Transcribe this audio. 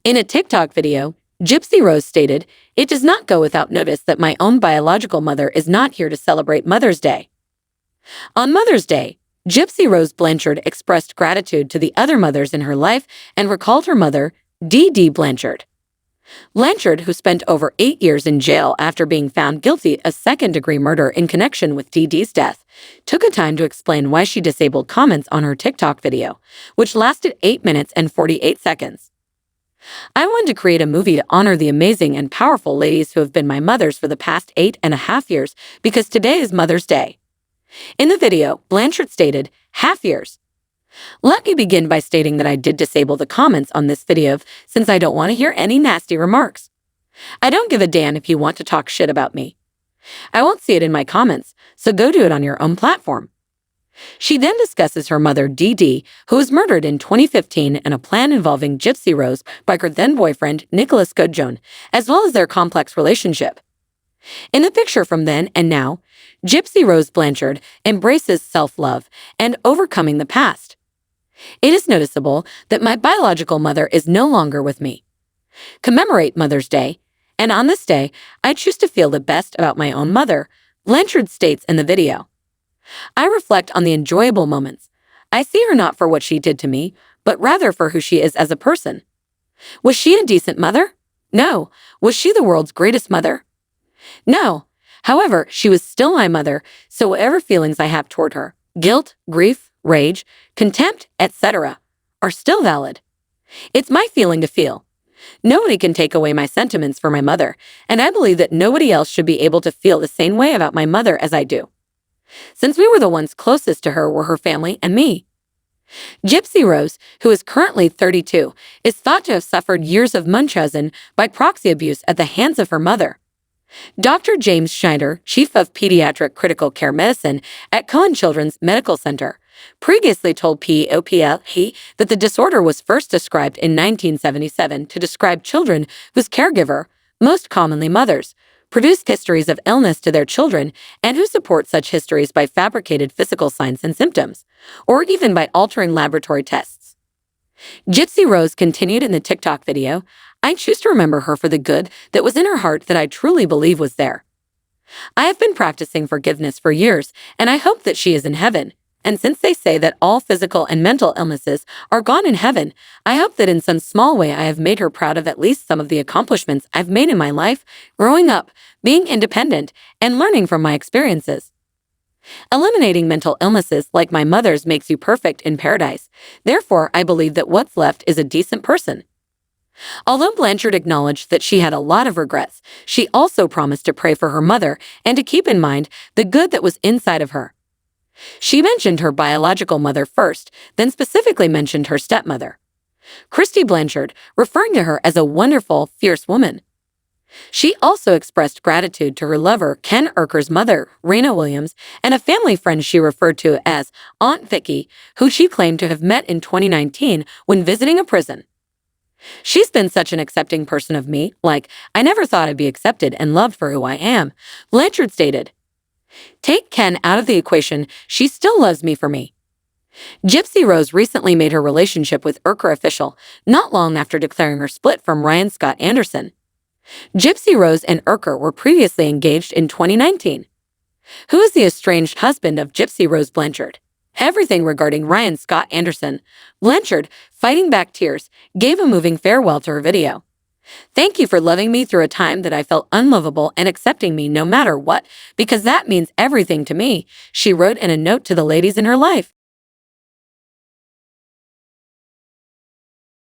In a TikTok video, Gypsy-Rose stated, "It does not go without notice that my own biological mother is not here to celebrate Mother's Day." On Mother's Day, Gypsy-Rose Blanchard expressed gratitude to the other mothers in her life and recalled her mother, D.D. Blanchard. Blanchard, who spent over 8 years in jail after being found guilty of second-degree murder in connection with D.D.'s death, took a time to explain why she disabled comments on her TikTok video, which lasted 8 minutes and 48 seconds. "I wanted to create a movie to honor the amazing and powerful ladies who have been my mothers for the past 8.5 years because today is Mother's Day." In the video, Blanchard stated, "half years. Let me begin by stating that I did disable the comments on this video since I don't want to hear any nasty remarks. I don't give a damn if you want to talk shit about me. I won't see it in my comments, so go do it on your own platform." She then discusses her mother, D.D., who was murdered in 2015 in a plan involving Gypsy-Rose by her then-boyfriend, Nicholas Goodjohn, as well as their complex relationship. In the picture from then and now, Gypsy-Rose Blanchard embraces self-love and overcoming the past. "It is noticeable that my biological mother is no longer with me. Commemorate Mother's Day, and on this day, I choose to feel the best about my own mother," Blanchard states in the video. "I reflect on the enjoyable moments. I see her not for what she did to me, but rather for who she is as a person. Was she a decent mother? No. Was she the world's greatest mother? No. However, she was still my mother, so whatever feelings I have toward her, guilt, grief, rage, contempt, etc., are still valid. It's my feeling to feel. Nobody can take away my sentiments for my mother, and I believe that nobody else should be able to feel the same way about my mother as I do, since we were the ones closest to her were her family and me." Gypsy-Rose, who is currently 32, is thought to have suffered years of Munchausen by proxy abuse at the hands of her mother. Dr. James Schneider, Chief of Pediatric Critical Care Medicine at Cohen Children's Medical Center, previously told POPL that the disorder was first described in 1977 to describe children whose caregiver, most commonly mothers, produced histories of illness to their children and who support such histories by fabricated physical signs and symptoms, or even by altering laboratory tests. Gypsy-Rose continued in the TikTok video, "I choose to remember her for the good that was in her heart that I truly believe was there. I have been practicing forgiveness for years, and I hope that she is in heaven. And since they say that all physical and mental illnesses are gone in heaven, I hope that in some small way I have made her proud of at least some of the accomplishments I've made in my life, growing up, being independent, and learning from my experiences. Eliminating mental illnesses like my mother's makes you perfect in paradise. Therefore, I believe that what's left is a decent person." Although Blanchard acknowledged that she had a lot of regrets, she also promised to pray for her mother and to keep in mind the good that was inside of her. She mentioned her biological mother first, then specifically mentioned her stepmother, Christy Blanchard, referring to her as a wonderful, fierce woman. She also expressed gratitude to her lover, Ken Urker's mother, Raina Williams, and a family friend she referred to as Aunt Vicky, who she claimed to have met in 2019 when visiting a prison. "She's been such an accepting person of me, like, I never thought I'd be accepted and loved for who I am," Blanchard stated. "Take Ken out of the equation, she still loves me for me." Gypsy-Rose recently made her relationship with Urker official, not long after declaring her split from Ryan Scott Anderson. Gypsy-Rose and Urker were previously engaged in 2019. Who is the estranged husband of Gypsy-Rose Blanchard? Everything regarding Ryan Scott Anderson. Blanchard, fighting back tears, gave a moving farewell to her video. "Thank you for loving me through a time that I felt unlovable and accepting me no matter what, because that means everything to me," she wrote in a note to the ladies in her life.